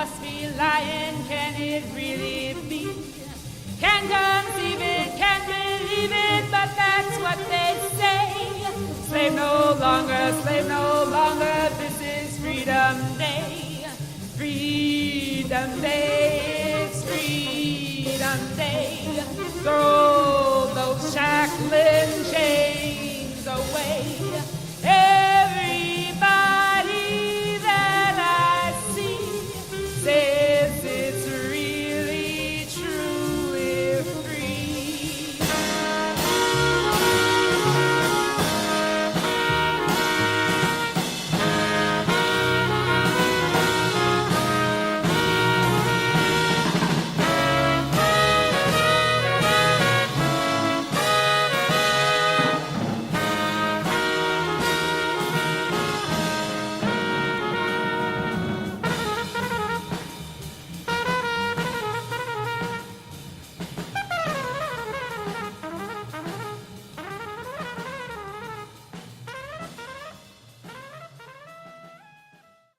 must be lying, can it really be? Can't conceive it, can't believe it, but that's what they say. Slave no longer, this is Freedom Day. Freedom Day, it's Freedom Day. Throw those shackling chains away. Everybody that I see says it's really true, we're free.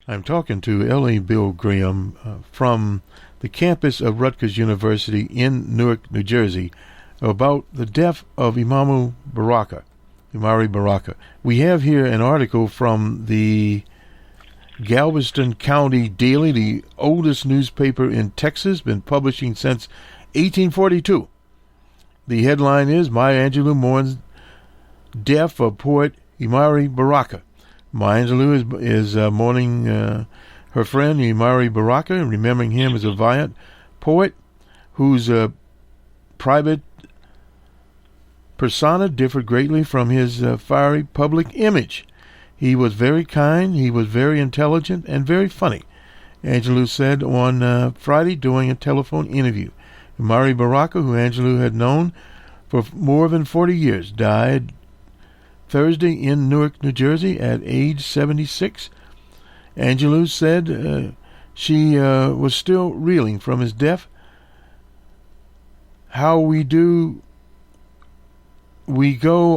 I'm talking to L.A. Bill Graham from the campus of Rutgers University in Newark, New Jersey, about the death of amiri-baraka. We have here an article from the Galveston County Daily, the oldest newspaper in Texas, been publishing since 1842. The headline is, Maya Angelou mourns death of poet amiri-baraka. Maya Angelou is mourning her friend amiri-baraka, and remembering him as a valiant poet whose private persona differed greatly from his fiery public image. He was very kind, he was very intelligent, and very funny, Angelou said on Friday during a telephone interview. Amiri-baraka, who Angelou had known for more than 40 years, died Thursday in Newark, New Jersey at age 76. Angelou said she was still reeling from his death. How we go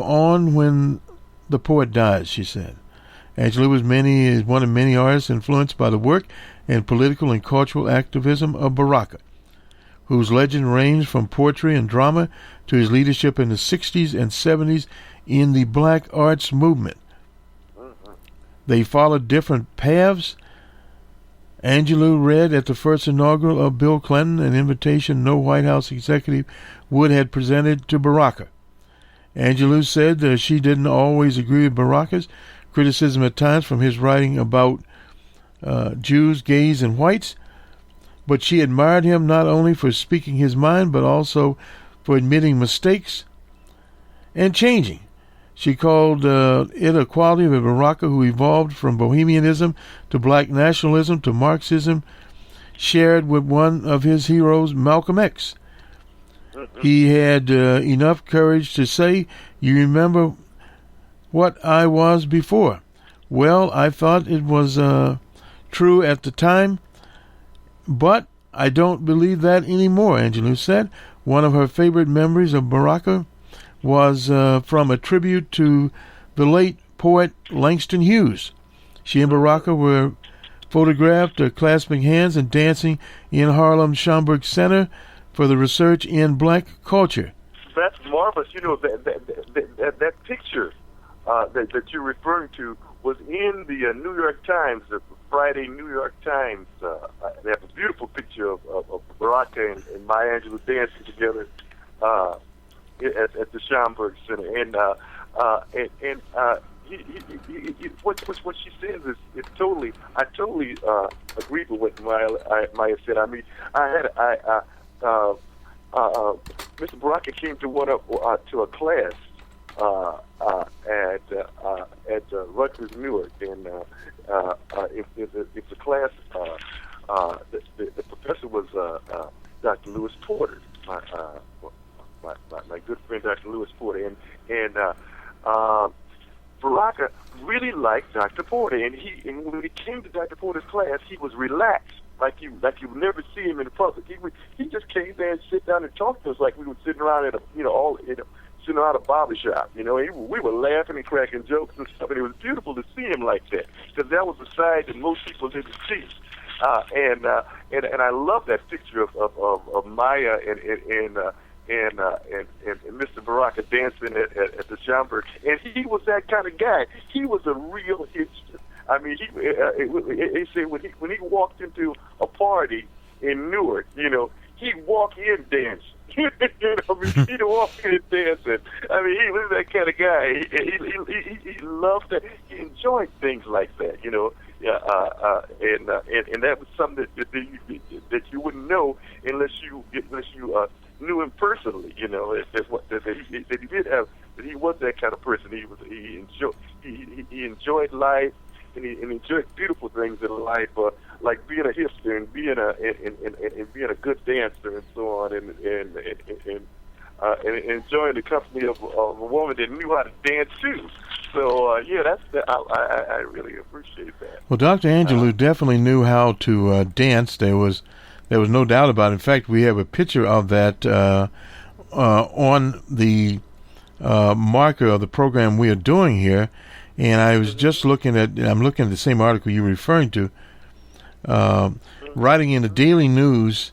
on when the poet dies, she said. Angelou is one of many artists influenced by the work and political and cultural activism of Baraka, whose legend ranged from poetry and drama to his leadership in the 60s and 70s in the black arts movement. They followed different paths. Angelou read at the first inaugural of Bill Clinton, an invitation no White House executive would had presented to Baraka. Angelou said she didn't always agree with Baraka's criticism at times from his writing about Jews, gays, and whites, but she admired him not only for speaking his mind, but also for admitting mistakes and changing. She called it a quality of a Baraka who evolved from bohemianism to black nationalism to Marxism, shared with one of his heroes, Malcolm X. He had enough courage to say, "You remember what I was before." Well, I thought it was true at the time, but I don't believe that anymore, Angelou said. One of her favorite memories of Baraka was from a tribute to the late poet Langston Hughes. She and Baraka were photographed clasping hands and dancing in Harlem's Schomburg Center for the Research in Black Culture. That's marvelous. You know, that picture that you're referring to was in the New York Times, the Friday New York Times. They have a beautiful picture of Baraka and Maya Angelou dancing together at the Schomburg Center, what she says is totally. I totally agree with what Maya said. I mean, Mr. Baraka came to a class at Rutgers Newark, and it's a class. The professor was Dr. Lewis Porter. My good friend Dr. Lewis Porter, and Baraka really liked Dr. Porter, and when he came to Dr. Porter's class, he was relaxed, like you would never see him in public. He just came there and sit down and talk to us like we were sitting around sitting around a barber shop. We were laughing and cracking jokes and stuff, and it was beautiful to see him like that, because that was a side that most people didn't see. And I love that picture of Maya and Mr. Baraka dancing at the Schomburg. And he was that kind of guy. He was a real hipster. I mean, he said when he walked into a party in Newark, he'd walk in dancing. He'd walk in dancing. I mean, he was that kind of guy. He loved that. He enjoyed things like that, and that was something that you wouldn't know unless you knew him personally. That he did have. That he was that kind of person. He enjoyed life. And he enjoyed beautiful things in life, like being a hipster and being a good dancer and so on, and enjoying the company of a woman that knew how to dance too. So I really appreciate that. Well, Dr. Angelou definitely knew how to dance. There was no doubt about it. In fact, we have a picture of that on the marker of the program we are doing here. And I was just I'm looking at the same article you're referring to, writing in the Daily News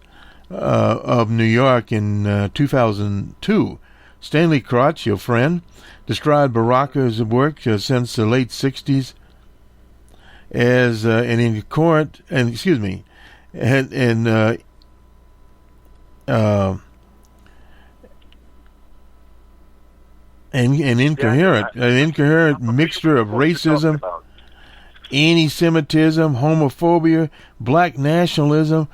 of New York in 2002. Stanley Crotch, your friend, described Baraka's work since the late 60s as an incoherent, an incoherent mixture of racism, anti-Semitism, homophobia, black nationalism,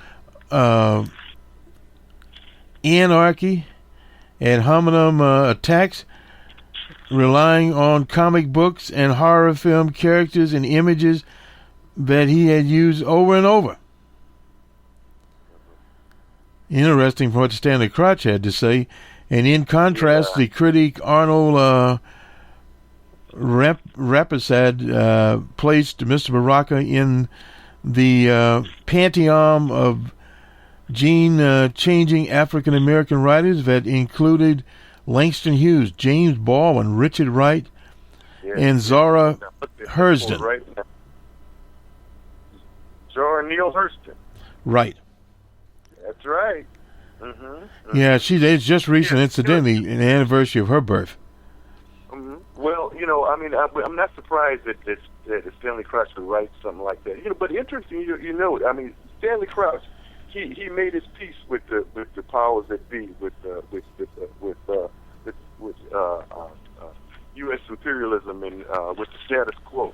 anarchy, ad hominem attacks, relying on comic books and horror film characters and images that he had used over and over. Interesting for what Stanley Crotch had to say. And in contrast, the critic Arnold Rapisad placed Mr. Baraka in the pantheon of gene-changing African-American writers that included Langston Hughes, James Baldwin, Richard Wright, and Zora Hurston. Zora Neale Hurston. Right. That's right. Mm-hmm. Yeah, it's just recent, incidentally, an anniversary of her birth. Mm-hmm. Well, I'm not surprised that Stanley Crouch would write something like that. But interesting, Stanley Crouch, he made his peace with the powers that be, with U.S. imperialism and with the status quo.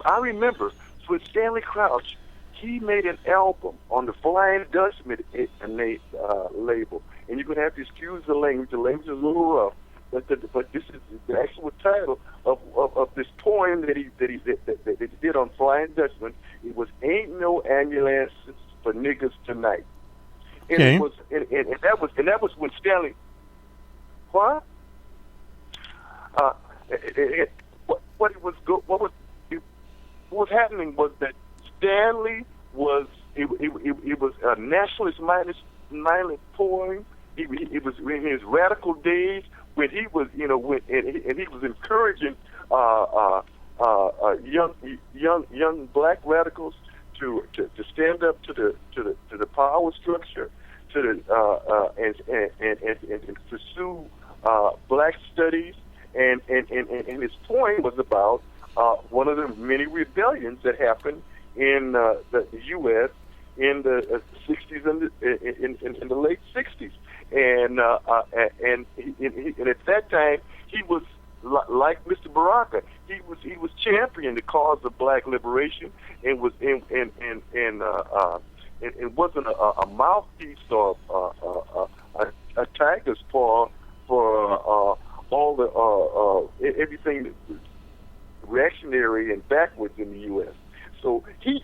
I remember with Stanley Crouch. He made an album on the Flying Dutchman label, and you're going to have to excuse the language. The language is a little rough, but this is the actual title of this poem that he did on Flying Dutchman. It was "Ain't No Ambulances for Niggas Tonight," and okay. It was and that was when Stanley. What? What was happening was that Stanley was it was a nationalist minded poem. It was in his radical days when he was he was encouraging young black radicals to stand up to the power structure, and pursue black studies, and his poem was about one of the many rebellions that happened in the U.S. in the 60s and in the late 60s, and at that time he was like Mr. Baraka. He was championing the cause of black liberation, and wasn't a mouthpiece or a tiger's paw for all the everything reactionary and backwards in the U.S. So he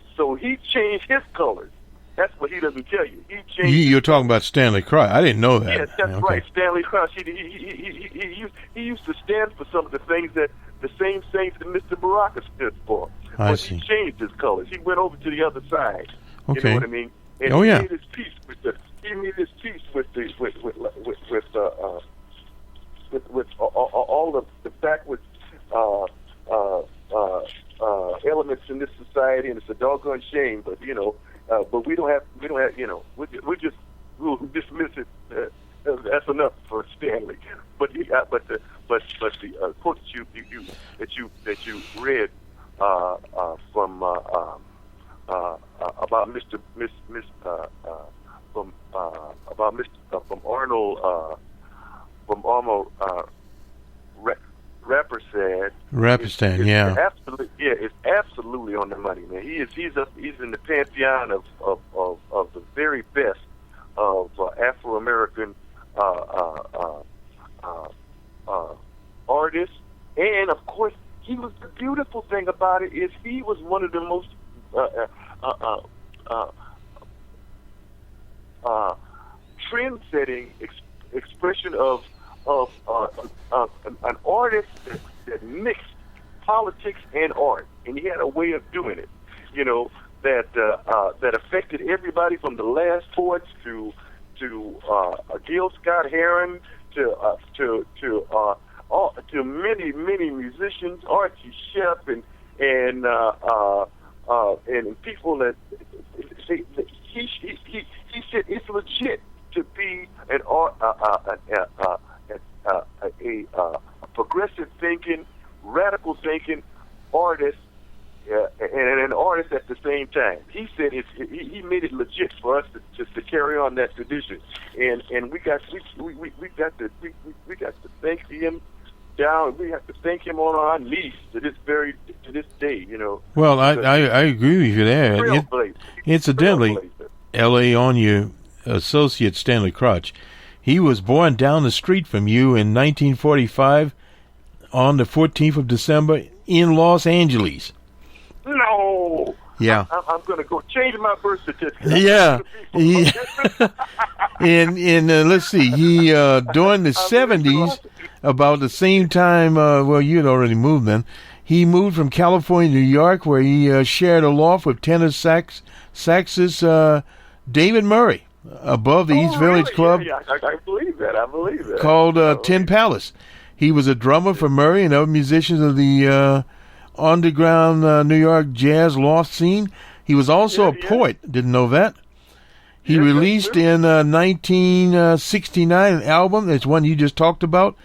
changed his colors. That's what he doesn't tell you. He changed. You're talking about Stanley Crouch. I didn't know that. Yes, that's right. Stanley Crouch. He used to stand for some of the things that the same things that Mr. Baraka stood for. But he changed his colors. He went over to the other side. Okay. You know what I mean? And he made his peace with all the backwards elements in this society, and it's a doggone shame. But but we don't have we'll dismiss it. That's enough for Stanley. But the quote that you read from about Arnold Rapistan, yeah. It's absolutely on the money, man. He's in the pantheon of the very best of Afro-American artists, and of course, the beautiful thing about it is he was one of the most trend-setting expression of an artist that mixed politics and art, and he had a way of doing it, that affected everybody from the last poets to Gil Scott-Heron to many musicians, Archie Shepp, and people that he said it's legit to be a progressive thinking, radical thinking artist, and an artist at the same time. He said he made it legit for us to carry on that tradition, and we got to thank him down. We have to thank him on our knees to this day. Well, I agree with you there. Incidentally, L.A. on your associate Stanley Crotch, he was born down the street from you in 1945 on the 14th of December in Los Angeles. No. Yeah. I'm going to go change my birth certificate. Yeah. And let's see, he during the 70s, about the same time, you'd already moved then, he moved from California to New York, where he shared a loft with tenor saxist David Murray above the East Village Club. Yeah, I believe that. Called Tin Palace. He was a drummer for Murray and other musicians of the underground New York jazz loft scene. He was also a poet. Didn't know that. He released in 1969 an album. That's one you just talked about.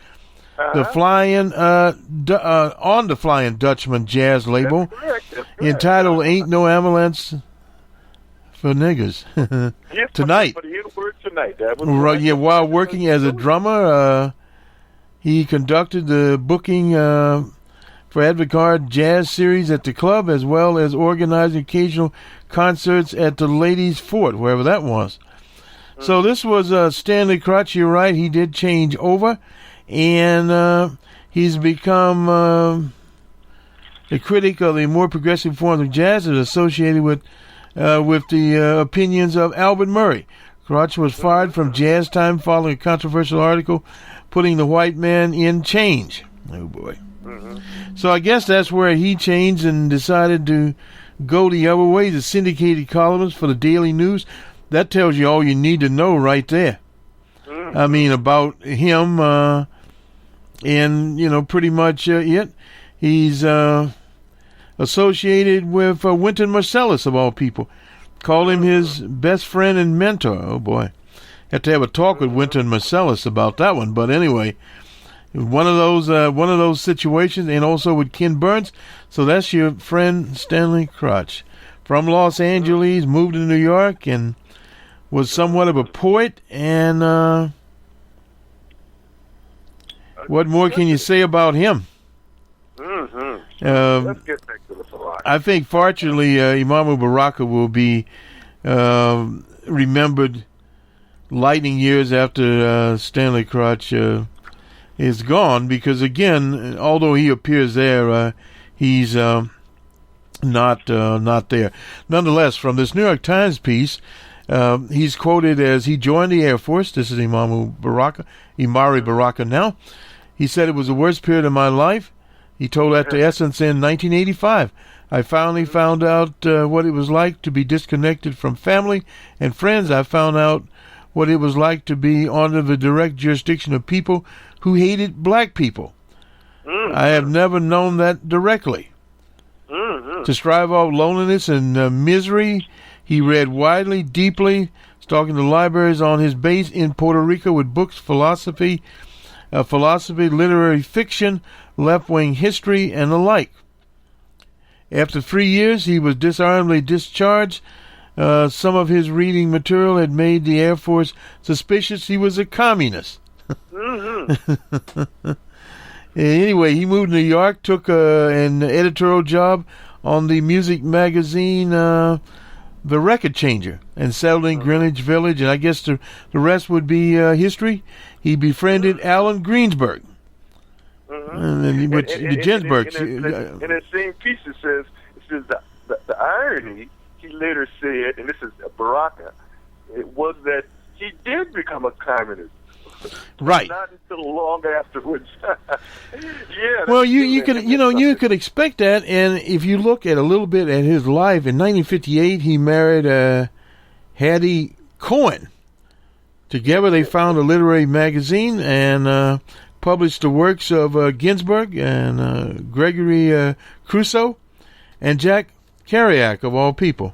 The Flying on the Flying Dutchman jazz label. That's correct. Entitled "Ain't No Ambulance for Niggers." Tonight. For the N-word tonight. That was right. Yeah, while working as a drummer, he conducted the booking for Advocard Jazz Series at the club, as well as organizing occasional concerts at the Ladies' Fort, wherever that was. So this was Stanley Crotch. You're right. He did change over, and he's become a critic of the more progressive forms of jazz that is associated with the opinions of Albert Murray. Crotch was fired from Jazz Time following a controversial article putting the white man in change. Oh, boy. So I guess that's where he changed and decided to go the other way, the syndicated columnist for the Daily News. That tells you all you need to know right there. I mean, about him, and, pretty much it. He's associated with Wynton Marsalis, of all people. Called him his best friend and mentor. Oh, boy. Had to have a talk with Wynton Marsalis about that one. But anyway, one of those situations, and also with Ken Burns. So that's your friend Stanley Crotch. From Los Angeles, moved to New York, and was somewhat of a poet. And what more can you say about him? Let's get back to the Farrakh. I think, fortunately, Ishmael-reed will be remembered lightning years after Stanley Crotch is gone, because, again, although he appears there, he's not there. Nonetheless, from this New York Times piece, he's quoted as he joined the Air Force. This is amiri-baraka now. He said, "It was the worst period of my life." He told that to Essence in 1985. "I finally found out what it was like to be disconnected from family and friends. I found out what it was like to be under the direct jurisdiction of people who hated black people. I have never known that directly." To strive off loneliness and misery, he read widely, deeply, stalking the libraries on his base in Puerto Rico with books, philosophy, literary fiction, left-wing history, and the like. After 3 years, he was dishonorably discharged. Some of his reading material had made the Air Force suspicious he was a communist. Anyway, he moved to New York, took an editorial job on the music magazine The Record Changer, and settled in Greenwich Village, and I guess the rest would be history. He befriended Allen Greensburg. And then the Ginsbergs. In that same piece, it says the irony, he later said, and this is Baraka, it was that he did become a communist. Right. Not until long afterwards. Yeah. Well, you could expect that, and if you look at a little bit at his life, in 1958 he married Hattie Cohen. Together they found a literary magazine and published the works of Ginsberg and Gregory Crusoe and Jack Kerouac, of all people.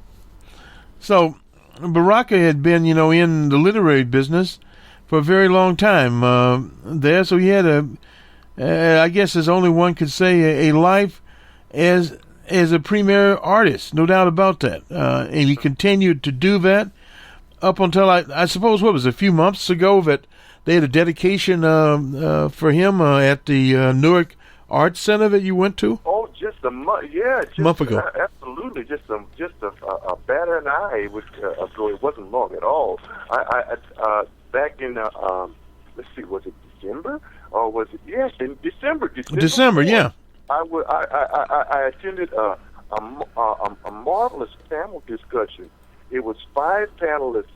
So Baraka had been, in the literary business for a very long time there. So he had I guess as only one could say, a life as a premier artist, no doubt about that. And he continued to do that up until, I suppose, what was it, a few months ago that they had a dedication for him at the Newark Arts Center that you went to? Oh, just a month, yeah. Just, month ago. Absolutely, just a batter and eye ago. It wasn't long at all. I back in, let's see, was it December? Or was it, yes, in December. December, yeah. I attended a marvelous panel discussion. It was 5 panelists.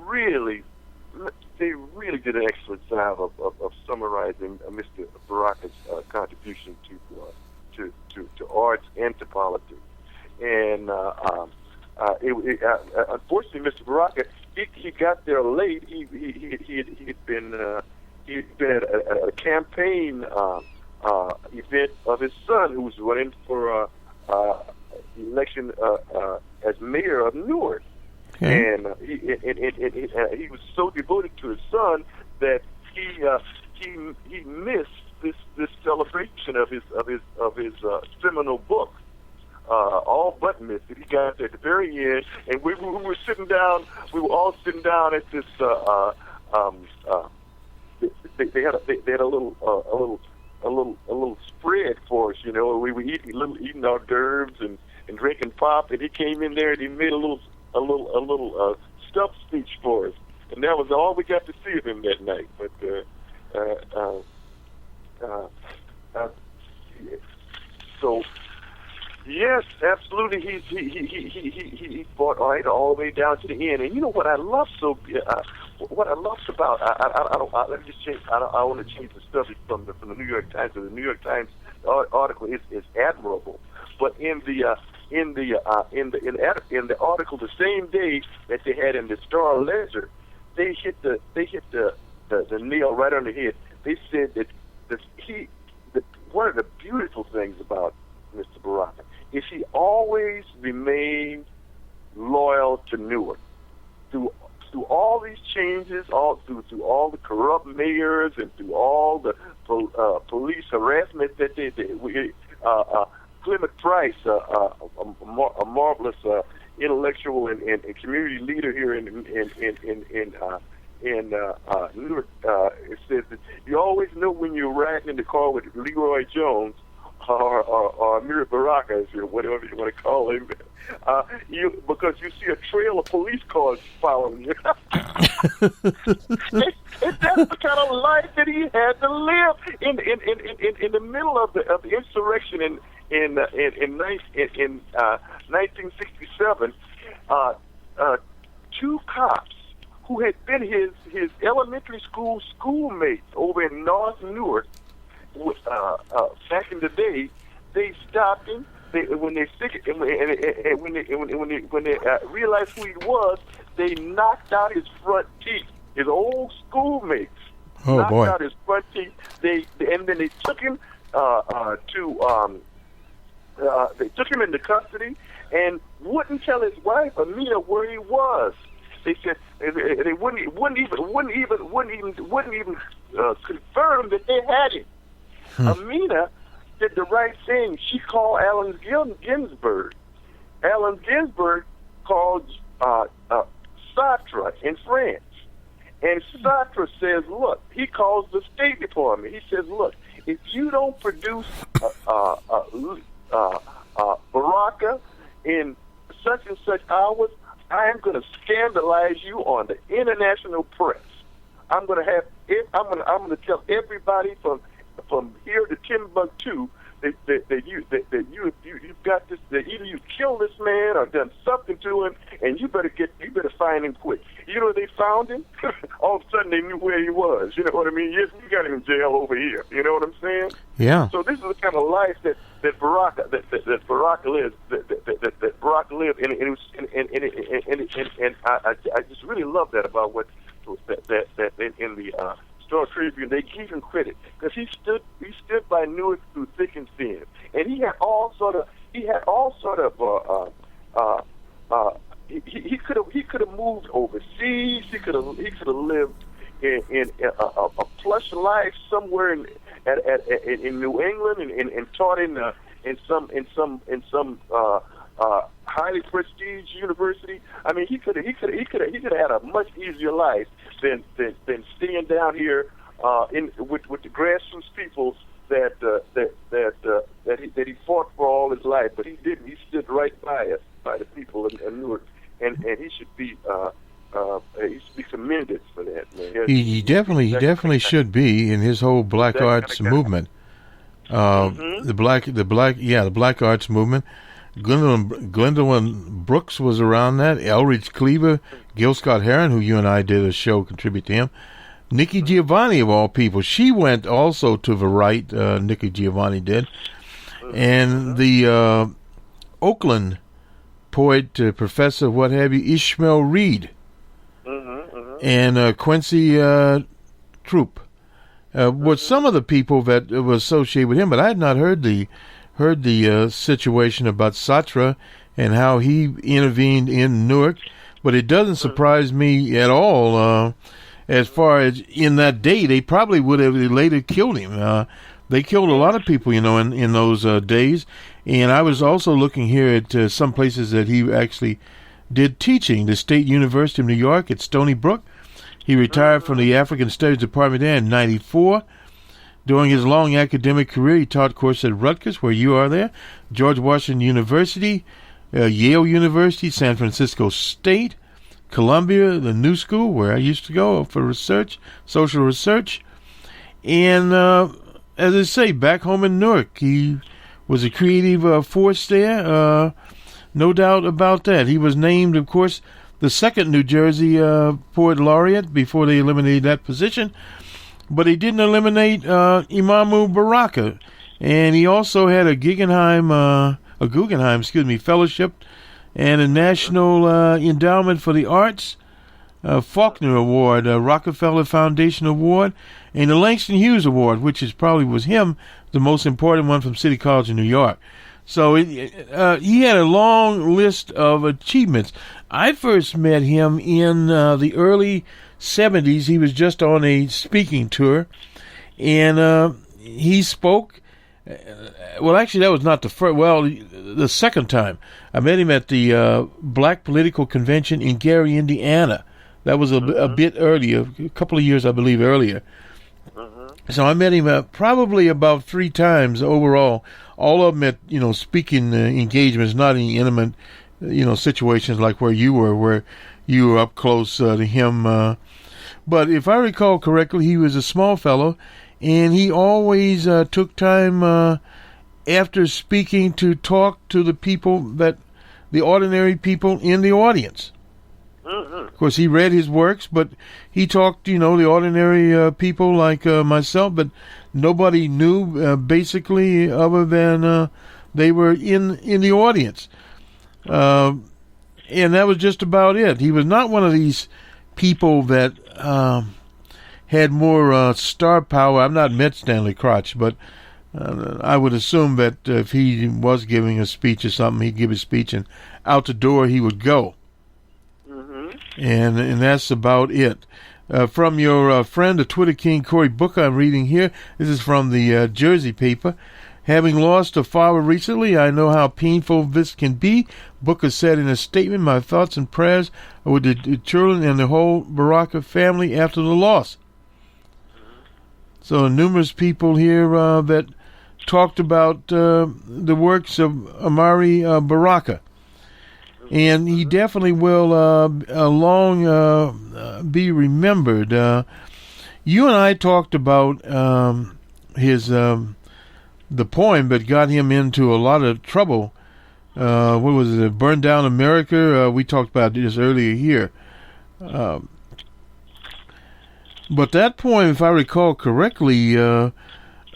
Really, they really did an excellent job of summarizing Mr. Baraka's contribution to arts and to politics. And unfortunately, Mr. Baraka, he got there late. He'd been at a campaign event of his son, who was running for election as mayor of Newark. Okay. And he was so devoted to his son that he missed this celebration of his seminal book. All but missed it. He got there at the very end, and we were sitting down. We were all sitting down at this. They had a little spread for us. We were eating hors d'oeuvres and drinking pop, and he came in there and he made a little stuff speech for us, and that was all we got to see of him that night. But so. Yes, absolutely. He fought all the way down to the end. And you know what I love what I love about let me just change. I want to change the subject from the New York Times. So the New York Times article is admirable, but in the article the same day that they had in the Star Ledger, they hit the nail right on the head. They said that one of the beautiful things about Mr. Baraka is he always remained loyal to Newark through all these changes, through all the corrupt mayors and through all the police harassment that they Clement Price, a marvelous intellectual and community leader here in Newark, it says that you always know when you're riding in the car with Leroy Jones or amiri-baraka, whatever you want to call him, because you see a trail of police cars following you. and that's the kind of life that he had to live in the middle of the insurrection in 1967. 2 cops who had been his elementary schoolmates over in North Newark. Back in the day, they stopped him. When they realized who he was, they knocked out his front teeth. His old schoolmates knocked boy. out his front teeth. And then they took him they took him into custody and wouldn't tell his wife Amina where he was. They said they wouldn't even confirm that they had him. Amina did the right thing. She called Allen Ginsberg. Allen Ginsberg called Sartre in France. And Sartre says, look, he calls the State Department. He says, look, if you don't produce Baraka in such and such hours, I am going to scandalize you on the international press. I'm going to tell everybody from here to Timbuktu that you've got this, that either you killed this man or done something to him, and you better find him quick. You know, they found him. All of a sudden, they knew where he was. You know what I mean? Yes, we got him in jail over here. You know what I'm saying? Yeah. So this is the kind of life that Baraka lives. That Baraka lived, and I just really love that about what that in the Star Tribune, they give him credit because he stood by Newark through thick and thin, and he could have moved overseas. He could have lived in a plush life somewhere in New England and taught in some highly prestigious university. I mean, he could have had a much easier life than staying down here with the grassroots people that he fought for all his life. But he didn't. He stood right by the people in Newark, and he should be commended for that, man. He definitely should be in his whole black arts movement. The black arts movement. Gwendolyn Brooks was around that. Elridge Cleaver, Gil Scott Heron, who you and I did a show, contribute to him. Nikki Giovanni, of all people, she went also to the right. Nikki Giovanni did, and the Oakland poet, professor, what have you, Ishmael-Reed, and Quincy Troop were some of the people that were associated with him. But I had not heard the situation about Sartre and how he intervened in Newark. But it doesn't surprise me at all. As far as in that day, they probably would have later killed him. They killed a lot of people, you know, in those days. And I was also looking here at some places that he actually did teaching. The State University of New York at Stony Brook. He retired from the African Studies Department there in 1994. During his long academic career, he taught courses at Rutgers, where you are there, George Washington University, Yale University, San Francisco State, Columbia, the New School, where I used to go for research, social research. And as I say, back home in Newark, he was a creative force there, no doubt about that. He was named, of course, the second New Jersey poet laureate before they eliminated that position. But he didn't eliminate Imam-Baraka. And he also had a Guggenheim fellowship and a National Endowment for the Arts, Faulkner Award, Rockefeller Foundation Award, and the Langston Hughes Award, which was him, the most important one from City College in New York. So he had a long list of achievements. I first met him in the early 70s. He was just on a speaking tour, and he spoke. Well, actually, that was not the first. Well, the second time I met him at the Black Political Convention in Gary, Indiana. That was a bit earlier, a couple of years, I believe, earlier. So I met him probably about 3 times overall. All of them at speaking engagements, not in intimate situations like where you were up close to him. But if I recall correctly, he was a small fellow, and he always took time after speaking to talk to the people, the ordinary people in the audience. Of course, he read his works, but he talked, the ordinary people like myself, but nobody knew basically other than they were in the audience. And that was just about it. He was not one of these people that had more star power. I've not met Stanley Crotch, but I would assume that if he was giving a speech or something, he'd give a speech, and out the door he would go. Mm-hmm. And that's about it. From your friend, the Twitter King, Cory Booker, I'm reading here. This is from the Jersey paper. Having lost a father recently, I know how painful this can be. Booker said in a statement, my thoughts and prayers are with the children and the whole Baraka family after the loss. So numerous people here that talked about the works of amiri-baraka. And he definitely will long be remembered. You and I talked about his the poem that got him into a lot of trouble. What was it? Burn Down America? We talked about this earlier here. But that poem, if I recall correctly,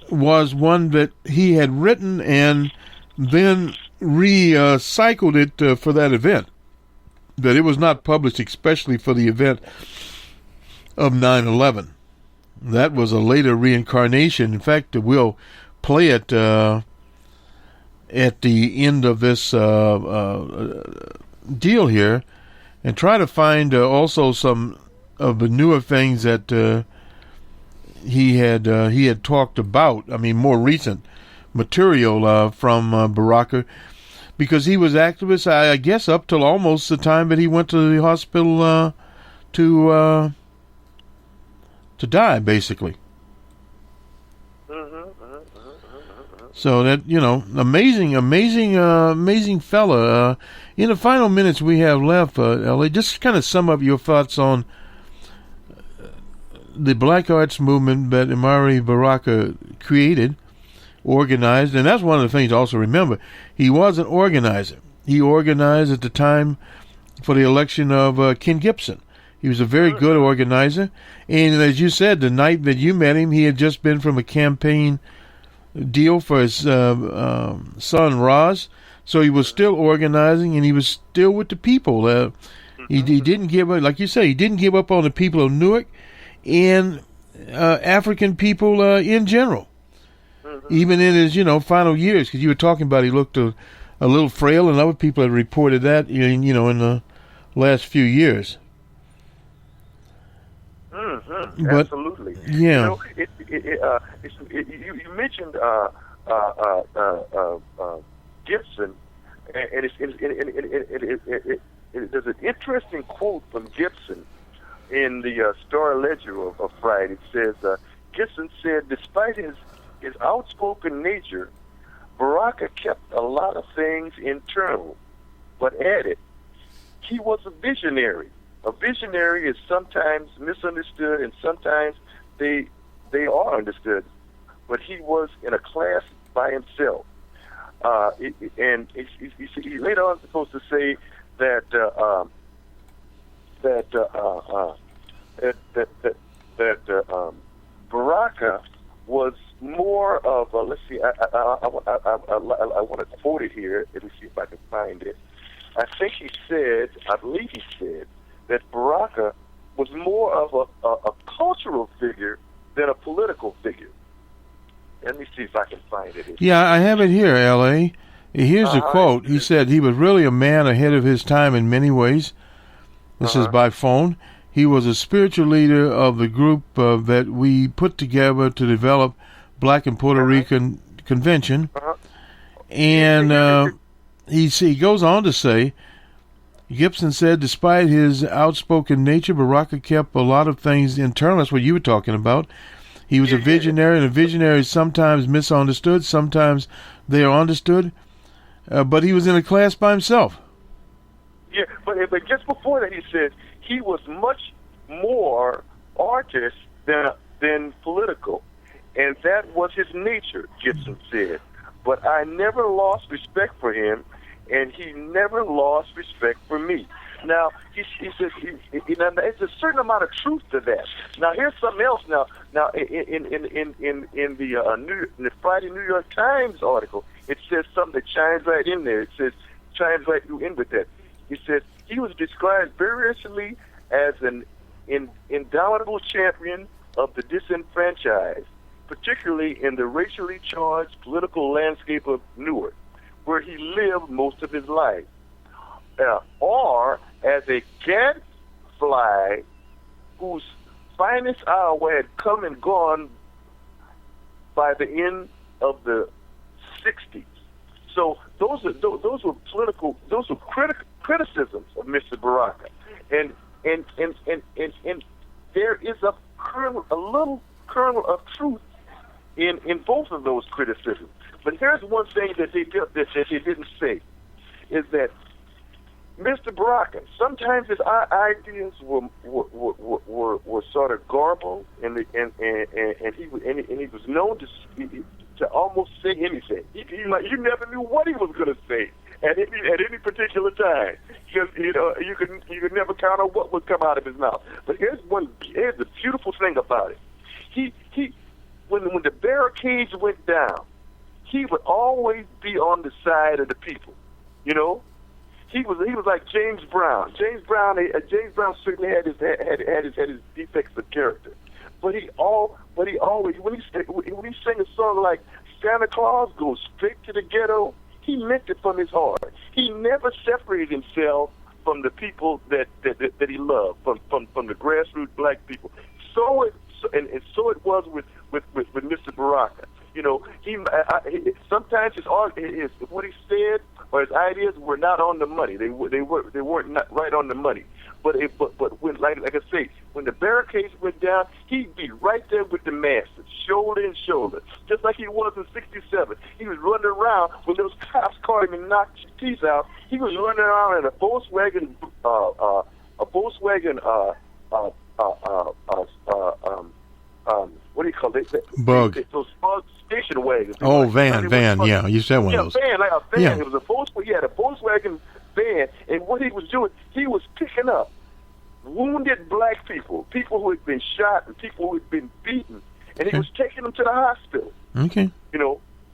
was one that he had written and then recycled it for that event. That it was not published especially for the event of 9/11. That was a later reincarnation. In fact, we'll play it at the end of this deal here, and try to find also some of the newer things that he had talked about. I mean, more recent material from Baraka, because he was activist, I guess, up till almost the time that he went to the hospital to die, basically. So that, amazing fella. In the final minutes we have left, L.A., just kind of sum up your thoughts on the Black Arts movement that amiri-baraka created, organized, and that's one of the things to also remember. He was an organizer. He organized at the time for the election of Ken Gibson. He was a very good organizer, and as you said, the night that you met him, he had just been from a campaign deal for his son Roz, so he was still organizing, and he was still with the people. He didn't give up, like you say, he didn't give up on the people of Newark and African people in general, even in his final years. Because you were talking about he looked a little frail, and other people had reported that in the last few years. But, absolutely. Yeah. You mentioned Gibson, and there's an interesting quote from Gibson in the Star Ledger of Friday. It says, Gibson said, despite his outspoken nature, Baraka kept a lot of things internal, but added, he was a visionary. A visionary is sometimes misunderstood, and sometimes they are understood. But he was in a class by himself. And he later on supposed to say that Baraka was more of a, let's see, I want to quote it here. Let me see if I can find it. I believe he said that Baraka was more of a cultural figure than a political figure. Let me see if I can find it. Yeah, I have it here, L.A. Here's the quote. He said he was really a man ahead of his time in many ways. This is by phone. He was a spiritual leader of the group that we put together to develop Black and Puerto Rican Convention. And he goes on to say, Gibson said, despite his outspoken nature, Baraka kept a lot of things internal. That's what you were talking about. He was a visionary, and a visionary is sometimes misunderstood, sometimes they are understood. But he was in a class by himself. Yeah, but just before that, he said he was much more artist than political, and that was his nature, Gibson said. But I never lost respect for him, and he never lost respect for me. Now, he says, there's a certain amount of truth to that. Now, here's something else. Now, in the Friday New York Times article, it says something that chimes right in there. It says, chimes right in with that. He says he was described very recently as an indomitable champion of the disenfranchised, particularly in the racially charged political landscape of Newark, where he lived most of his life, or as a gadfly whose finest hour had come and gone by the end of the 60s. So those were criticisms of Mr. Baraka, and there is a little kernel of truth in both of those criticisms. But here's one thing that they didn't say, is that Mr. Baraka, sometimes his ideas were sort of garbled, and he was known to almost say anything. You never knew what he was going to say at any particular time, because you could never count on what would come out of his mouth. But here's the beautiful thing about it. When the barricades went down, he would always be on the side of the people. He was like James Brown. James Brown certainly had his defects of character, but he always when he sang a song like Santa Claus Goes Straight to the Ghetto, he meant it from his heart. He never separated himself from the people that he loved, from the grassroots black people. So it was with Mr. Baraka. Sometimes what he said or his ideas were not on the money. They weren't not right on the money. But when, like I say, when the barricades went down, he'd be right there with the masses, shoulder to shoulder, just like he was in '67. He was running around when those cops caught him and knocked his teeth out. He was running around in a Volkswagen, what do you call it? Bug. Those station wagons. Oh, van. Yeah, you said one of those. Van, like a van. Yeah. It was a Volkswagen. He had a Volkswagen van, and what he was doing, he was picking up wounded black people who had been shot and people who had been beaten, and he was taking them to the hospital. Okay.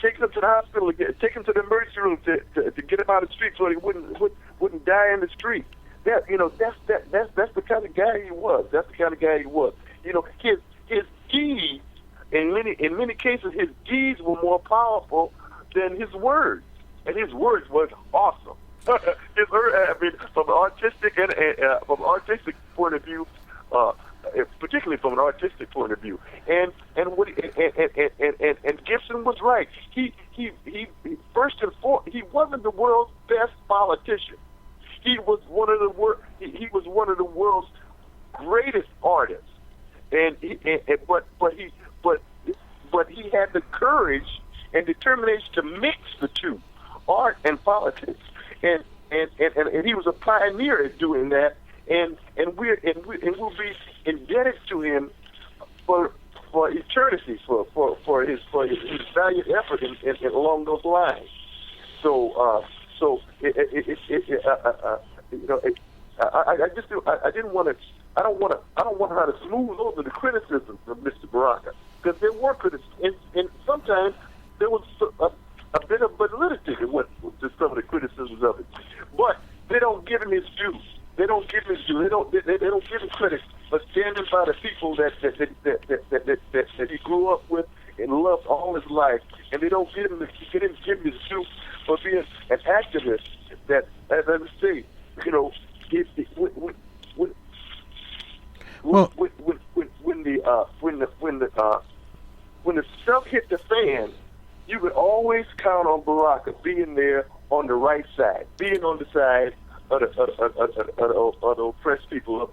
Taking them to the hospital, taking them to the emergency room to get them out of the street so he wouldn't die in the street. That's the kind of guy he was. That's the kind of guy he was. His deeds, in many cases, his deeds were more powerful than his words, and his words was awesome. From an artistic point of view, particularly from an artistic point of view, and Gibson was right. He first and foremost, he wasn't the world's best politician. He was one of the world's greatest artists, but he had the courage and determination to mix the two, art and politics, and he was a pioneer at doing that, and we'll be indebted to him for eternity for his valiant effort along those lines. I don't want her to smooth over the criticisms of Mr. Baraka, because there were criticisms, and sometimes there was a bit of validity to some of the criticisms of it. But they don't give him his due. They don't give him his due. They don't give him credit for standing by the people that he grew up with and loved all his life, and they don't give him his due for being an activist. That, as I say, when the stuff hit the fan, you could always count on Baraka being there on the right side, being on the side of the oppressed people of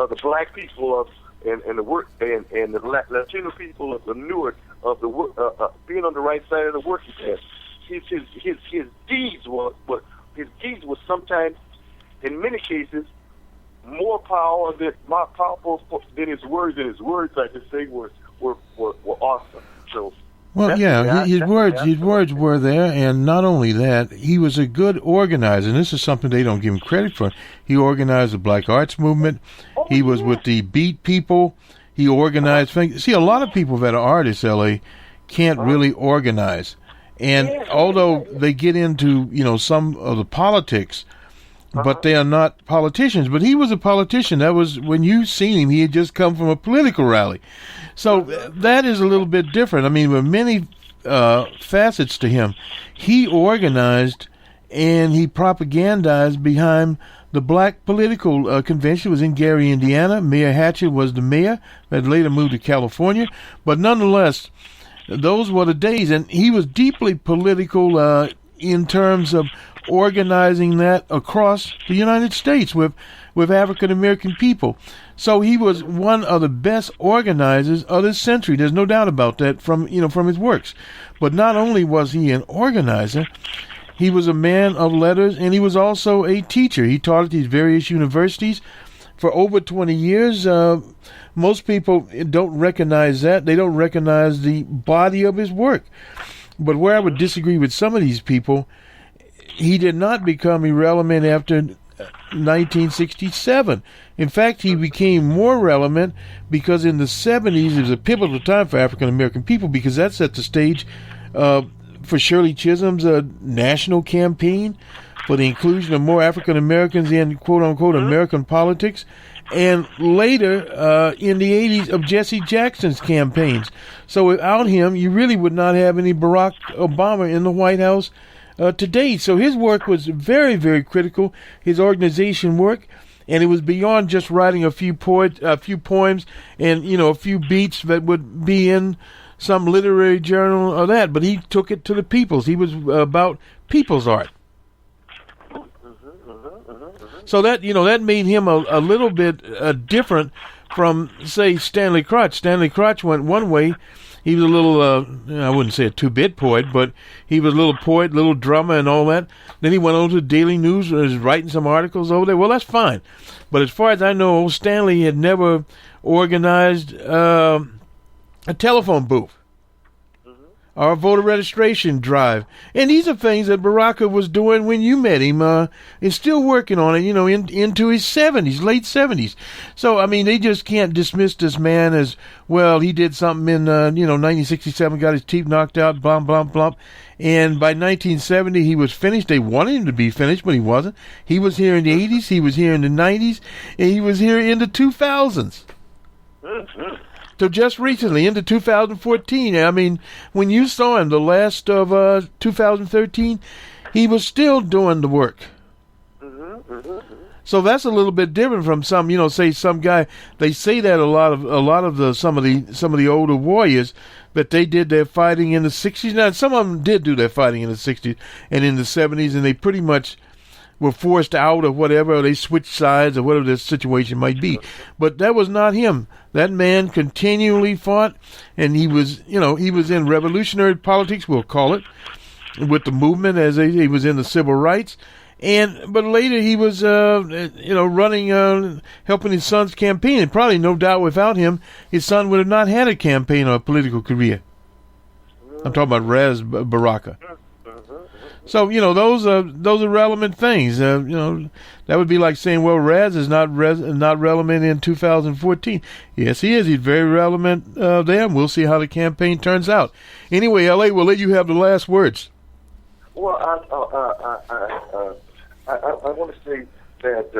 the black people and the work and the Latino people of the Newark being on the right side of the working class. His deeds were sometimes, in many cases, more powerful than his words, and his words, I can say, were awesome. So. Well, his words were there, and not only that, he was a good organizer, and this is something they don't give him credit for. He organized the Black Arts Movement. He was with the Beat people. He organized things. See, a lot of people that are artists, L.A., can't really organize. And although they get into, some of the politics, but they are not politicians. But he was a politician. That was when you seen him. He had just come from a political rally. So that is a little bit different. I mean, there were many facets to him. He organized and he propagandized behind the black political convention. It was in Gary, Indiana. Mayor Hatchett was the mayor that later moved to California. But nonetheless, those were the days. And he was deeply political in terms of organizing that across the United States with African-American people. So he was one of the best organizers of this century. There's no doubt about that from his works. But not only was he an organizer, he was a man of letters, and he was also a teacher. He taught at these various universities for over 20 years. Most people don't recognize that. They don't recognize the body of his work. But where I would disagree with some of these people, he did not become irrelevant after 1967. In fact, he became more relevant because in the 70s, it was a pivotal time for African-American people because that set the stage for Shirley Chisholm's national campaign for the inclusion of more African-Americans in quote-unquote American politics, and later in the 80s of Jesse Jackson's campaigns. So without him, you really would not have any Barack Obama in the White House today. So his work was very, very critical, his organization work, and it was beyond just writing a few poems and a few beats that would be in some literary journal or that, but he took it to the peoples. He was about people's art. So that that made him a little bit different from, say, Stanley Crotch. Stanley Crotch went one way. He was a little, I wouldn't say a two-bit poet, but he was a little poet, little drummer and all that. Then he went on to Daily News and was writing some articles over there. Well, that's fine. But as far as I know, Stanley had never organized a telephone booth or a voter registration drive. And these are things that Baraka was doing when you met him, and still working on it, into his 70s, late 70s. So, I mean, they just can't dismiss this man as, well, he did something in, 1967, got his teeth knocked out, blum, blum, blum. And by 1970, he was finished. They wanted him to be finished, but he wasn't. He was here in the 80s, he was here in the 90s, and he was here in the 2000s. So just recently, into 2014, I mean, when you saw him the last of 2013, he was still doing the work. So that's a little bit different from some, say some guy. They say that a lot of some of the older warriors, that they did their fighting in the 60s. Now some of them did do their fighting in the 60s and in the 70s, and they pretty much were forced out or whatever, or they switched sides or whatever the situation might be. But that was not him. That man continually fought, and he was in revolutionary politics, we'll call it, with the movement as he was in the civil rights. But later he was, running, helping his son's campaign. And probably, no doubt, without him, his son would have not had a campaign or a political career. I'm talking about Raz Baraka. So, those are relevant things. That would be like saying, well, Raz is not relevant in 2014. Yes, he is. He's very relevant there, and we'll see how the campaign turns out. Anyway, L.A., we'll let you have the last words. Well, I want to say that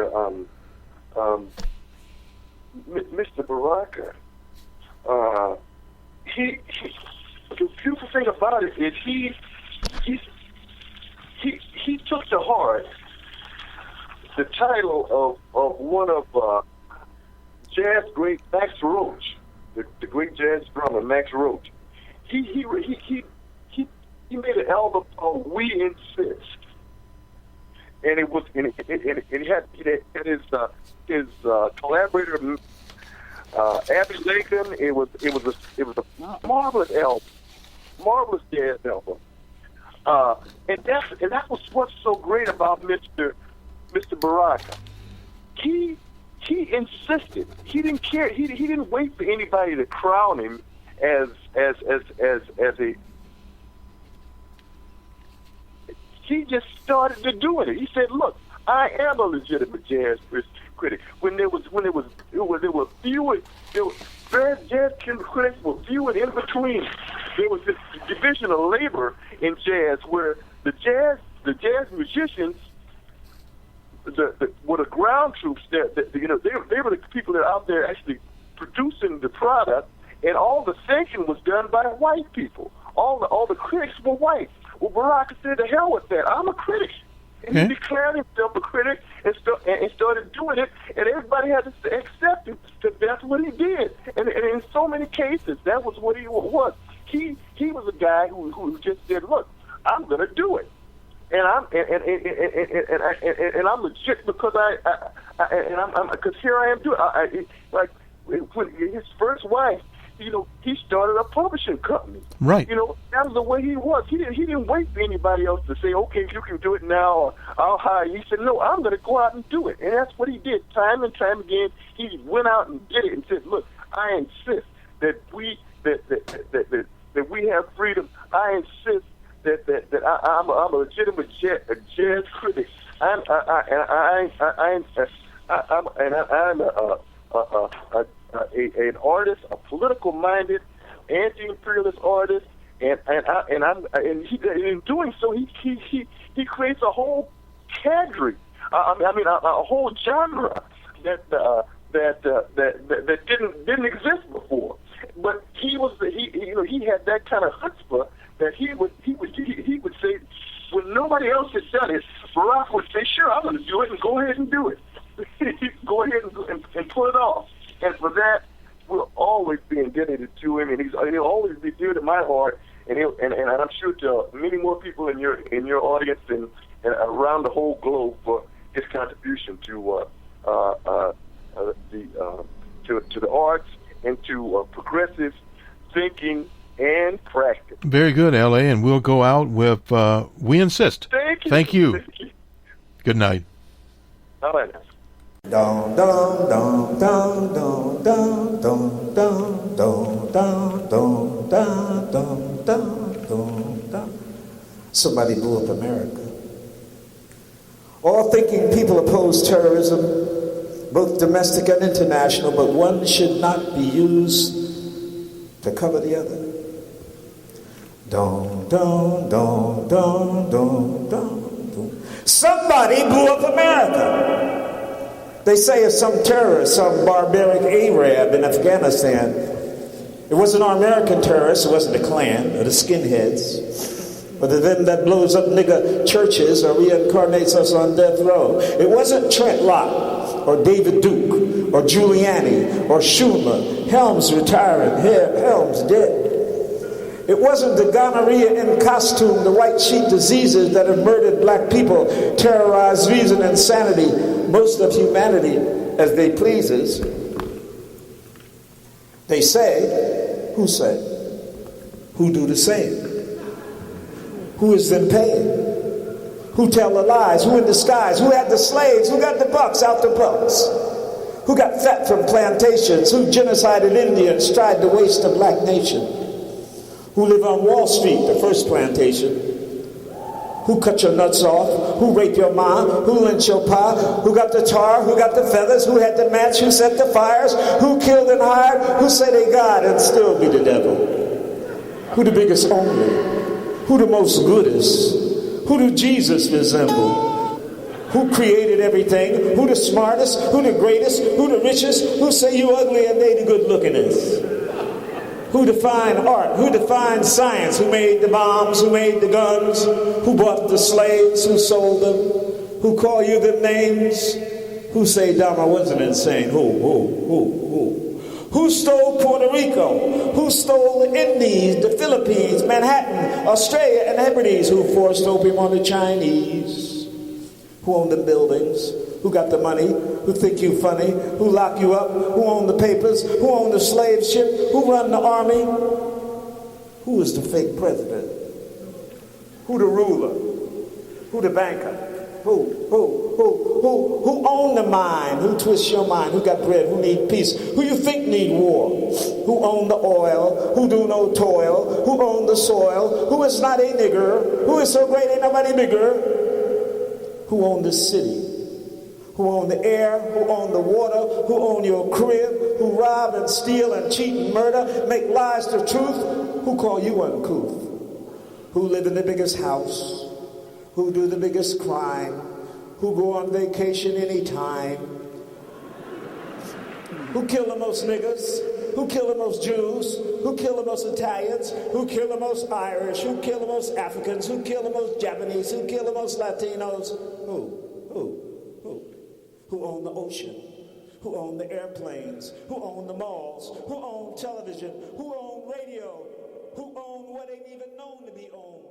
Mr. Baraka, he the beautiful thing about it is he took to heart the title of one of jazz great Max Roach, the great jazz drummer Max Roach. He made an album called We Insist, and it was and he had his collaborator Abby Lincoln. It was a marvelous album, marvelous jazz album. And that was what's so great about Mr. Baraka. He insisted. He didn't care. He didn't wait for anybody to crown him as a. He just started to doing it. He said, "Look, I am a legitimate jazz critic." When there were few jazz critics were few and in between. There was this division of labor in jazz where the jazz musicians were the ground troops that they were the people that are out there actually producing the product, and all the thinking was done by white people. All the critics were white. Well, Baraka said, "To hell with that! I'm a critic." And he declared himself a critic and started doing it, and everybody had to accept it because that's what he did. And in so many cases, that was what he was. He was a guy who just said, "Look, I'm going to do it, and I'm legit because because here I am doing like when his first wife." He started a publishing company. Right. That was the way he was. He didn't wait for anybody else to say, "Okay, you can do it now, or I'll hire you." He said, "No, I'm going to go out and do it." And that's what he did time and time again. He went out and did it and said, "Look, I insist that we have freedom. I insist that I'm a legitimate jazz critic. I'm an artist, a political-minded, anti-imperialist artist, and in doing so, he creates a whole cadre. A whole genre that didn't exist before. But he had that kind of chutzpah that he would say when nobody else had done it, Baraka would say, "Sure, I'm going to do it," and go ahead and do it. Go ahead and pull it off. And for that, we'll always be indebted to him, and he'll always be dear to my heart. And I'm sure to many more people in your audience and around the whole globe for his contribution to the arts and to progressive thinking and practice. Very good, L.A., and we'll go out with "We Insist." Thank you. Good night. All right. Dum dum dum dum dum dum dum dum dum dum dum dum dum dum dum. Somebody blew up America. All thinking people oppose terrorism, both domestic and international, but one should not be used to cover the other. Dum dum dum dum dum dum. Somebody blew up America. They say it's some terrorist, some barbaric Arab in Afghanistan. It wasn't our American terrorists, it wasn't the Klan or the skinheads, or the them that blows up nigger churches or reincarnates us on death row. It wasn't Trent Lott or David Duke or Giuliani or Schumer. Helms retiring, Helms dead. It wasn't the gonorrhea in costume, the white sheet diseases that have murdered black people, terrorized reason and sanity, most of humanity as they pleases. They say, who say? Who do the same? Who is them paying? Who tell the lies? Who in disguise? Who had the slaves? Who got the bucks out the bucks? Who got fat from plantations? Who genocided Indians, tried to waste a black nation? Who live on Wall Street, the first plantation? Who cut your nuts off? Who raped your ma? Who lynched your pa? Who got the tar? Who got the feathers? Who had the match? Who set the fires? Who killed and hired? Who say they God and still be the devil? Who the biggest only? Who the most goodest? Who do Jesus resemble? Who created everything? Who the smartest? Who the greatest? Who the richest? Who say you ugly and they the good lookingest? Who defined art? Who defined science? Who made the bombs? Who made the guns? Who bought the slaves? Who sold them? Who call you them names? Who say Dama wasn't insane? Who stole Puerto Rico? Who stole the Indies, the Philippines, Manhattan, Australia, and Hebrides? Who forced opium on the Chinese? Who owned the buildings? Who got the money? Who think you funny? Who lock you up? Who own the papers? Who own the slave ship? Who run the army? Who is the fake president? Who the ruler? Who the banker? Who own the mind? Who twists your mind? Who got bread? Who need peace? Who you think need war? Who own the oil? Who do no toil? Who own the soil? Who is not a nigger? Who is so great ain't nobody bigger? Who own the city? Who own the air? Who own the water? Who own your crib? Who rob and steal and cheat and murder? Make lies the truth? Who call you uncouth? Who live in the biggest house? Who do the biggest crime? Who go on vacation anytime? Who kill the most niggas? Who kill the most Jews? Who kill the most Italians? Who kill the most Irish? Who kill the most Africans? Who kill the most Japanese? Who kill the most Latinos? Who own the ocean? Who own the airplanes? Who own the malls? Who own television? Who own radio? Who own what ain't even known to be owned?